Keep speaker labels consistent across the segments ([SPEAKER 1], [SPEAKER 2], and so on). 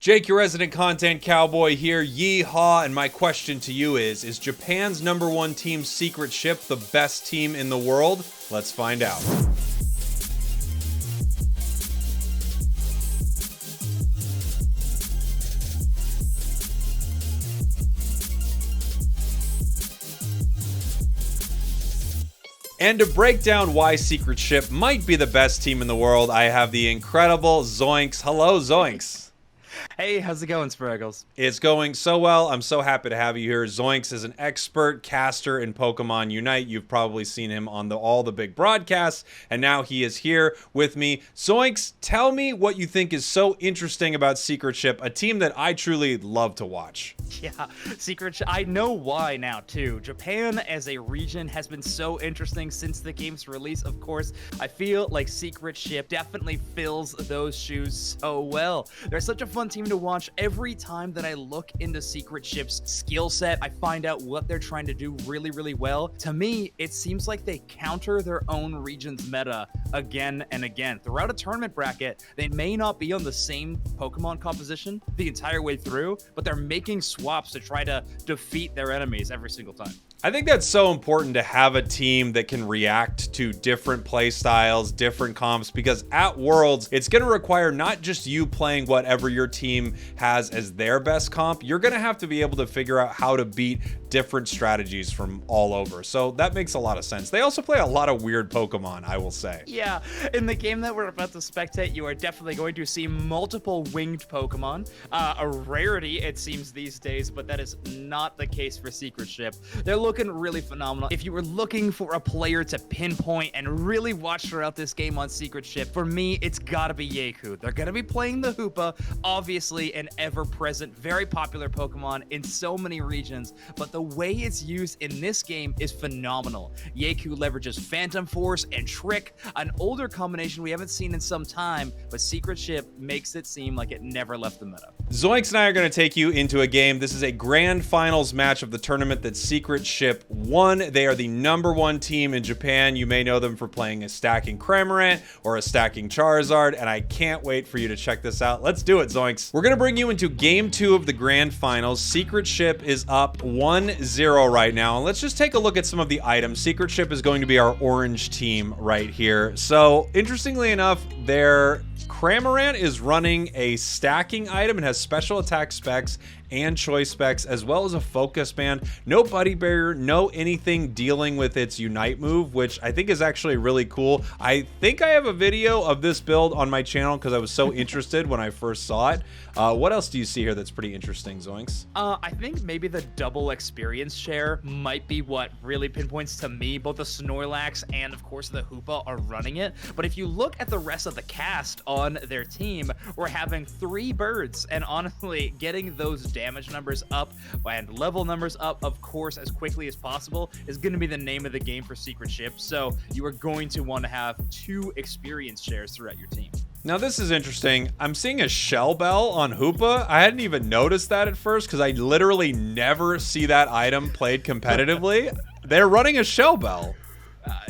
[SPEAKER 1] Jake, your resident content cowboy here, yeehaw, and my question to you is Japan's #1 team secret ship the best team in the world? Let's find out. And to break down why Secret Ship might be the best team in the world, I have the incredible Zoinks. Hello, Zoinks.
[SPEAKER 2] Hey, how's it going, Spragels?
[SPEAKER 1] It's going so well. I'm so happy to have you here. Zoinks is an expert caster in Pokemon Unite. You've probably seen him on all the big broadcasts, and now he is here with me. Zoinks, tell me what you think is so interesting about Secret Ship, a team that I truly love to watch.
[SPEAKER 2] Yeah, Secret Ship. I know why now, too. Japan as a region has been so interesting since the game's release, of course. I feel like Secret Ship definitely fills those shoes so well. They're such a fun team to watch. Every time that I look into Secret Ship's skill set, I find out what they're trying to do really, really well. To me, it seems like they counter their own region's meta again and again. Throughout a tournament bracket, they may not be on the same Pokemon composition the entire way through, but they're making swaps to try to defeat their enemies every single time.
[SPEAKER 1] I think that's so important to have a team that can react to different play styles, different comps, because at Worlds, it's going to require not just you playing whatever your team has as their best comp. You're going to have to be able to figure out how to beat different strategies from all over. So that makes a lot of sense. They also play a lot of weird Pokemon, I will say.
[SPEAKER 2] Yeah, in the game that we're about to spectate, you are definitely going to see multiple winged Pokemon. A rarity, it seems, these days, but that is not the case for Secret Ship. They're looking really phenomenal. If you were looking for a player to pinpoint and really watch throughout this game on Secret Ship, for me, it's gotta be Yeku. They're gonna be playing the Hoopa, obviously an ever-present, very popular Pokemon in so many regions, but the way it's used in this game is phenomenal. Yeku leverages Phantom Force and Trick, an older combination we haven't seen in some time, but Secret Ship makes it seem like it never left the meta.
[SPEAKER 1] Zoinks and I are going to take you into a game. This is a grand finals match of the tournament that Secret Ship won. They are the #1 team in Japan. You may know them for playing a stacking Cramorant or a stacking Charizard, and I can't wait for you to check this out. Let's do it, Zoinks. We're going to bring you into game 2 of the grand finals. Secret Ship is up 1-0 right now, and let's just take a look at some of the items. Secret Ship is going to be our orange team right here. So, interestingly enough, their Cramorant is running a stacking item and has special attack specs and choice specs, as well as a focus band. No buddy barrier, no anything dealing with its Unite move, which I think is actually really cool. I think I have a video of this build on my channel because I was so interested when I first saw it. What else do you see here that's pretty interesting, Zoinks?
[SPEAKER 2] I think maybe the double experience share might be what really pinpoints to me. Both the Snorlax and, of course, the Hoopa are running it. But if you look at the rest of the cast on their team, we're having 3 birds. And honestly, getting those damage numbers up and level numbers up, of course, as quickly as possible is going to be the name of the game for Secret Ship. So you are going to want to have 2 experience shares throughout your team.
[SPEAKER 1] Now this is interesting. I'm seeing a Shell Bell on Hoopa. I hadn't even noticed that at first because I literally never see that item played competitively. They're running a Shell Bell.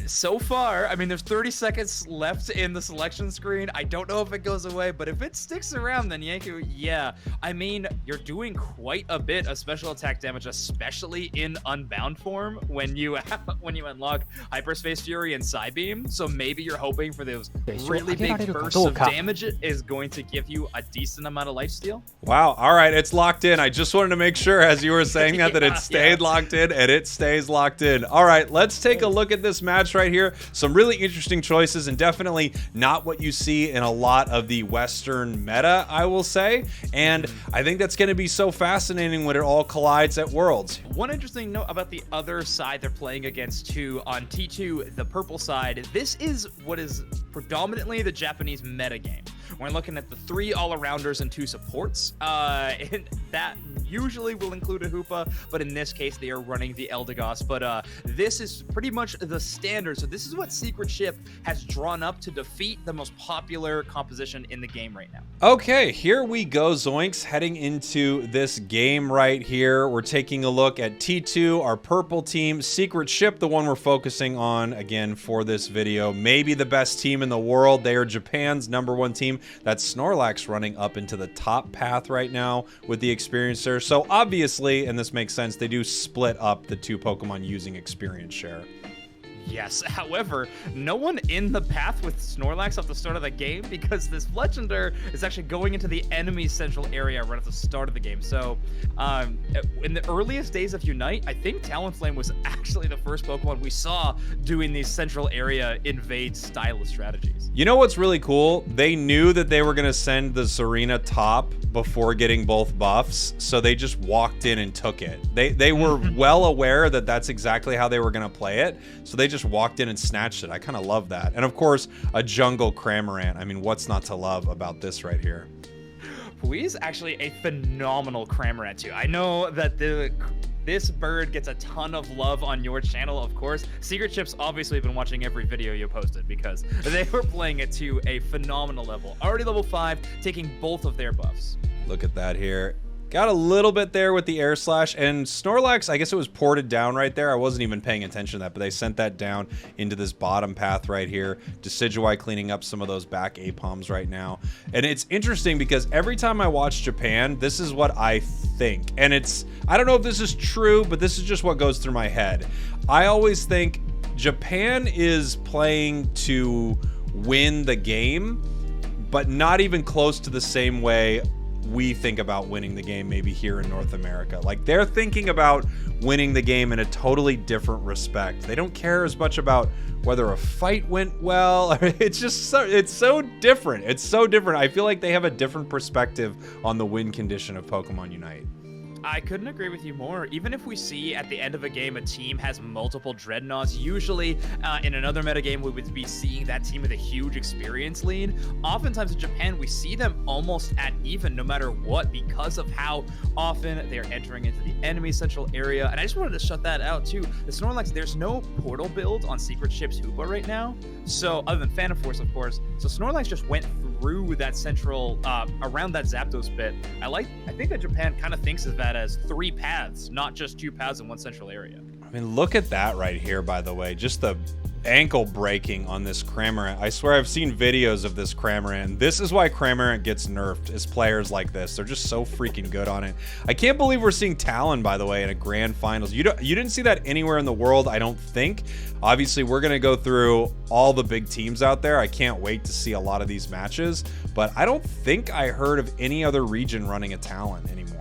[SPEAKER 2] So far, I mean, there's 30 seconds left in the selection screen. I don't know if it goes away, but if it sticks around, then Yeku, yeah. I mean, you're doing quite a bit of special attack damage, especially in Unbound form when you unlock Hyperspace Fury and Psybeam. So maybe you're hoping for those really big bursts of damage is going to give you a decent amount of lifesteal.
[SPEAKER 1] Wow. All right, it's locked in. I just wanted to make sure, as you were saying that, that it stayed locked in, and it stays locked in. All right, let's take a look at this match right here. Some really interesting choices, and definitely not what you see in a lot of the Western meta, I will say. And I think that's going to be so fascinating when it all collides at Worlds.
[SPEAKER 2] One interesting note about the other side they're playing against too, on T2, the purple side, this is what is predominantly the Japanese meta game. We're looking at the 3 all-arounders and 2 supports. And that usually will include a Hoopa, but in this case, they are running the Eldegoss. But this is pretty much the standard. So this is what Secret Ship has drawn up to defeat the most popular composition in the game right now.
[SPEAKER 1] Okay, here we go, Zoinks, heading into this game right here. We're taking a look at T2, our purple team, Secret Ship, the one we're focusing on again for this video. Maybe the best team in the world. They are Japan's #1 team. That's Snorlax running up into the top path right now with the experience share. So obviously, and this makes sense, they do split up the two Pokemon using experience share.
[SPEAKER 2] Yes, however, no one in the path with Snorlax at the start of the game because this Fletchinder is actually going into the enemy's central area right at the start of the game. So, in the earliest days of Unite, I think Talonflame was actually the first Pokemon we saw doing these central area invade style of strategies.
[SPEAKER 1] You know what's really cool? They knew that they were going to send the Serena top before getting both buffs, so they just walked in and took it. They were well aware that that's exactly how they were going to play it, so they just walked in and snatched it. I kind of love that. And of course, a jungle Cramorant. I mean, what's not to love about this right here?
[SPEAKER 2] Pui is actually a phenomenal Cramorant too. I know that this bird gets a ton of love on your channel, of course. Secret Chip's obviously been watching every video you posted because they were playing it to a phenomenal level. Already level 5, taking both of their buffs.
[SPEAKER 1] Look at that here. Got a little bit there with the Air Slash, and Snorlax, I guess it was ported down right there. I wasn't even paying attention to that, but they sent that down into this bottom path right here. Decidueye cleaning up some of those back Apoms right now. And it's interesting because every time I watch Japan, this is what I think. And I don't know if this is true, but this is just what goes through my head. I always think Japan is playing to win the game, but not even close to the same way we think about winning the game maybe here in North America. Like, they're thinking about winning the game in a totally different respect. They don't care as much about whether a fight went well. It's just it's so different. It's so different. I feel like they have a different perspective on the win condition of Pokemon Unite.
[SPEAKER 2] I couldn't agree with you more. Even if we see at the end of a game a team has multiple Dreadnoughts, usually in another metagame we would be seeing that team with a huge experience lead. Oftentimes in Japan we see them almost at even no matter what because of how often they're entering into the enemy central area. And I just wanted to shut that out too. The Snorlax, there's no portal build on Secret Ship's Hoopa right now. So other than Phantom Force, of course. So Snorlax just went through that central, around that Zapdos bit. I think that Japan kind of thinks of that as 3 paths, not just 2 paths in one central area.
[SPEAKER 1] I mean, look at that right here, by the way. Just the ankle breaking on this Cramorant. I swear I've seen videos of this Cramorant. This is why Cramorant gets nerfed, is players like this. They're just so freaking good on it. I can't believe we're seeing Talon, by the way, in a grand finals. You didn't see that anywhere in the world, I don't think. Obviously, we're going to go through all the big teams out there. I can't wait to see a lot of these matches, but I don't think I heard of any other region running a Talon anymore.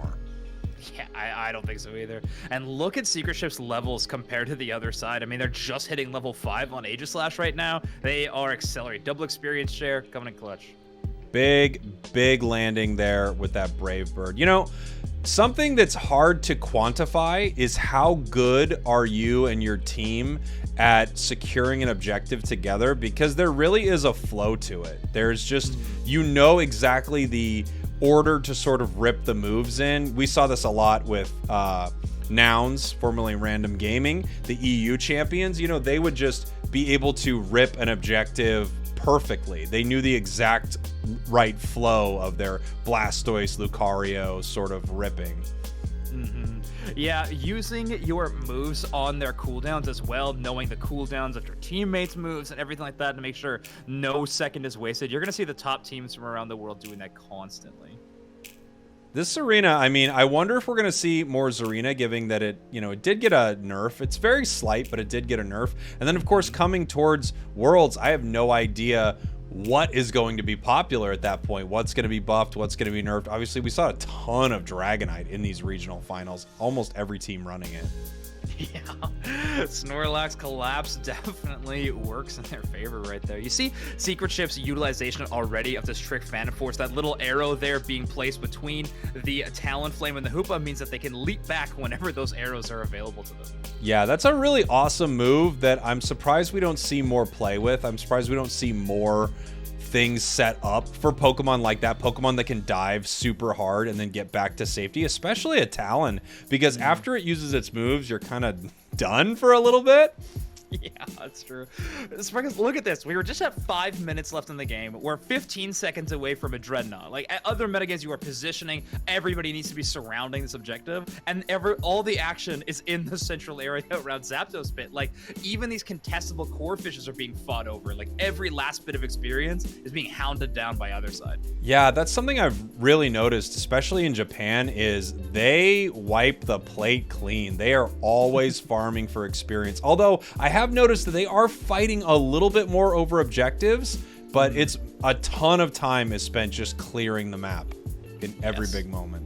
[SPEAKER 2] Yeah, I don't think so either. And look at Secret Ship's levels compared to the other side. I mean, they're just hitting level 5 on Aegislash right now. They are accelerating. Double experience share coming in clutch.
[SPEAKER 1] Big landing there with that Brave Bird. You know, something that's hard to quantify is how good are you and your team at securing an objective together, because there really is a flow to it. There's just, you know exactly the order to sort of rip the moves in. We saw this a lot with Nouns, formerly Random Gaming, the EU champions. You know, they would just be able to rip an objective perfectly. They knew the exact right flow of their Blastoise, Lucario sort of ripping.
[SPEAKER 2] Yeah, using your moves on their cooldowns as well, knowing the cooldowns of your teammates' moves and everything like that to make sure no second is wasted. You're going to see the top teams from around the world doing that constantly.
[SPEAKER 1] This Serena, I mean, I wonder if we're going to see more Serena, given that it did get a nerf. It's very slight, but it did get a nerf. And then, of course, coming towards Worlds, I have no idea what is going to be popular at that point. What's going to be buffed? What's going to be nerfed? Obviously, we saw a ton of Dragonite in these regional finals. Almost every team running it.
[SPEAKER 2] Yeah, Snorlax collapse definitely works in their favor right there. You see Secret Ship's utilization already of this Trick Phantom Force. That little arrow there being placed between the Talonflame and the Hoopa means that they can leap back whenever those arrows are available to them.
[SPEAKER 1] Yeah, that's a really awesome move that I'm surprised we don't see more play with. I'm surprised we don't see more things set up for Pokemon like that. Pokemon that can dive super hard and then get back to safety, especially a Talon, because after it uses its moves, you're kind of done for a little bit.
[SPEAKER 2] Yeah, that's true. Spragels, look at this. We were just at 5 minutes left in the game. We're 15 seconds away from a Dreadnought. Like, at other metagames, you are positioning. Everybody needs to be surrounding this objective. And all the action is in the central area around Zapdos pit. Like, even these contestable core fishes are being fought over. Like, every last bit of experience is being hounded down by either side.
[SPEAKER 1] Yeah, that's something I've really noticed, especially in Japan, is they wipe the plate clean. They are always farming for experience. Although, I have noticed that they are fighting a little bit more over objectives, but it's a ton of time is spent just clearing the map in every big moment.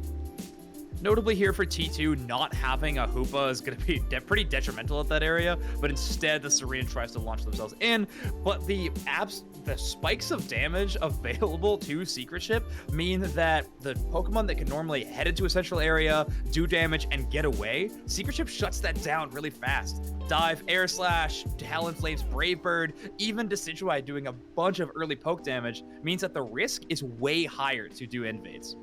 [SPEAKER 2] Notably here for T2, not having a Hoopa is going to be pretty detrimental at that area, but instead the Serena tries to launch themselves in. But the spikes of damage available to Secret Ship mean that the Pokemon that can normally head into a central area, do damage, and get away, Secret Ship shuts that down really fast. Dive, Air Slash, Talonflames, Brave Bird, even Decidueye doing a bunch of early poke damage means that the risk is way higher to do invades.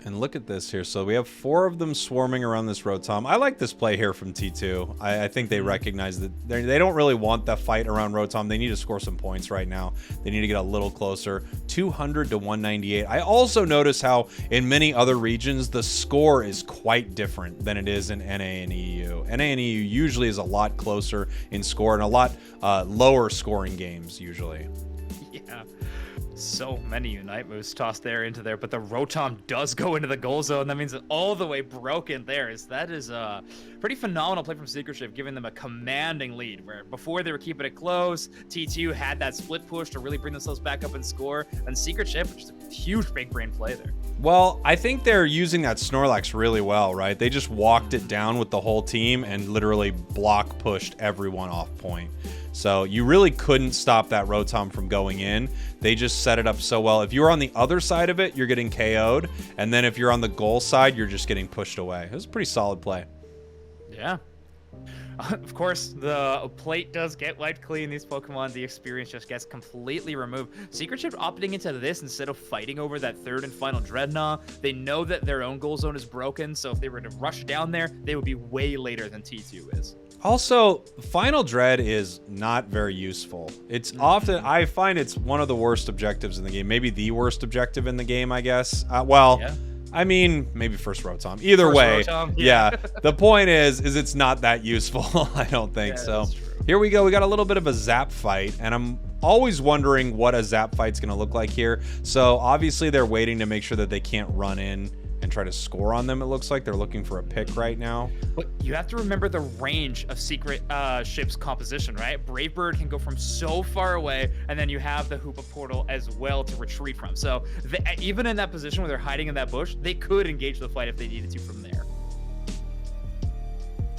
[SPEAKER 1] And look at this here. So we have 4 of them swarming around this Rotom. I like this play here from T2. I think they recognize that they don't really want that fight around Rotom. They need to score some points right now. They need to get a little closer. 200 to 198. I also notice how in many other regions, the score is quite different than it is in NA and EU. NA and EU usually is a lot closer in score and a lot lower scoring games usually.
[SPEAKER 2] Yeah. So many Unite moves tossed there into there, but the Rotom does go into the goal zone. That means that all the way broken there. That is a pretty phenomenal play from Secret Ship, giving them a commanding lead, where before they were keeping it close, T2 had that split push to really bring themselves back up and score, and Secret Ship, which is a huge big brain play there.
[SPEAKER 1] Well, I think they're using that Snorlax really well, right? They just walked it down with the whole team and literally block pushed everyone off point. So you really couldn't stop that Rotom from going in. They just set it up so well. If you're on the other side of it, you're getting KO'd. And then if you're on the goal side, you're just getting pushed away. It was a pretty solid play.
[SPEAKER 2] Yeah. Of course, the plate does get wiped clean. These Pokemon, the experience just gets completely removed. Secret Ship opting into this instead of fighting over that third and final Dreadnought. They know that their own goal zone is broken, so if they were to rush down there, they would be way later than T2 is.
[SPEAKER 1] Also, Final Dread is not very useful. It's often, I find it's one of the worst objectives in the game. Maybe the worst objective in the game, I guess. I mean, maybe first Rotom. Either way, yeah. The point is it's not that useful. I don't think so. Here we go. We got a little bit of a Zap fight, and I'm always wondering what a Zap fight's going to look like here. So obviously they're waiting to make sure that they can't run in and try to score on them. It looks like they're looking for a pick right now.
[SPEAKER 2] But you have to remember the range of Secret Ship's composition, right? Brave Bird can go from so far away, and then you have the Hoopa portal as well to retreat from. So even in that position where they're hiding in that bush, they could engage the fight if they needed to from there.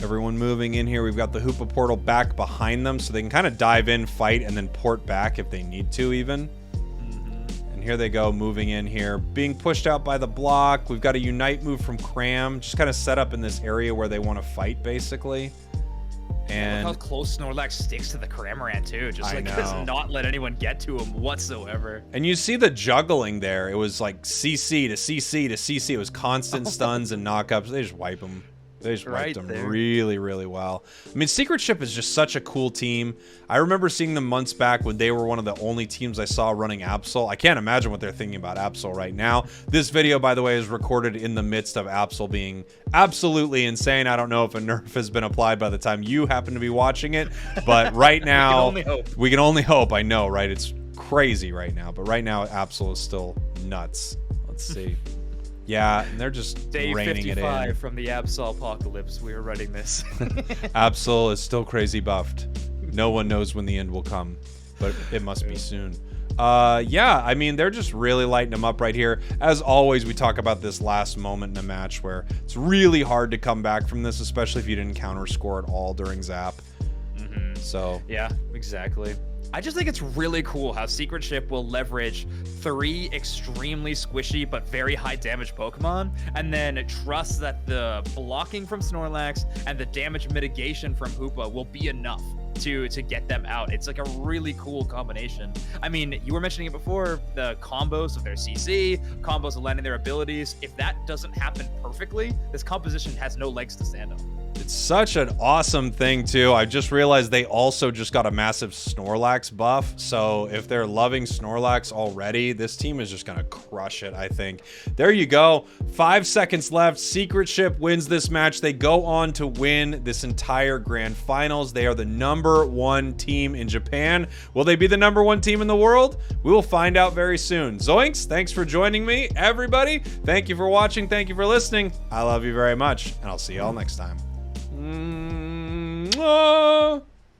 [SPEAKER 1] Everyone moving in here. We've got the Hoopa portal back behind them, so they can kind of dive in, fight, and then port back if they need to even. Here they go, moving in here, being pushed out by the block. We've got a Unite move from Cram, just kind of set up in this area where they want to fight, basically. And
[SPEAKER 2] look how close Snorlax sticks to the Cramorant, too. Just like does not let anyone get to him whatsoever.
[SPEAKER 1] And you see the juggling there. It was like CC to CC to CC. It was constant stuns and knockups. They just wipe them. They just wiped them really, really well. I mean, Secret Ship is just such a cool team. I remember seeing them months back when they were one of the only teams I saw running Absol. I can't imagine what they're thinking about Absol right now. This video, by the way, is recorded in the midst of Absol being absolutely insane. I don't know if a nerf has been applied by the time you happen to be watching it, but right now, we can only hope. I know, right? It's crazy right now, but right now, Absol is still nuts. Let's see. Yeah, and they're just raining it in.
[SPEAKER 2] Day 55 from the Absol apocalypse. We were running this.
[SPEAKER 1] Absol is still crazy buffed. No one knows when the end will come, but it must be soon. Yeah, I mean, they're just really lighting them up right here. As always, we talk about this last moment in a match where it's really hard to come back from this, especially if you didn't counter score at all during Zap. So
[SPEAKER 2] yeah, exactly. I just think it's really cool how Secret Ship will leverage 3 extremely squishy but very high damage Pokemon, and then trust that the blocking from Snorlax and the damage mitigation from Hoopa will be enough to get them out. It's like a really cool combination. I mean, you were mentioning it before, the combos of their CC, combos of landing their abilities. If that doesn't happen perfectly, this composition has no legs to stand on.
[SPEAKER 1] It's such an awesome thing, too. I just realized they also just got a massive Snorlax buff. So if they're loving Snorlax already, this team is just going to crush it, I think. There you go. 5 seconds left. Secret Ship wins this match. They go on to win this entire grand finals. They are the #1 team in Japan. Will they be the #1 team in the world? We will find out very soon. Zoinks, thanks for joining me. Everybody, thank you for watching. Thank you for listening. I love you very much, and I'll see y'all next time.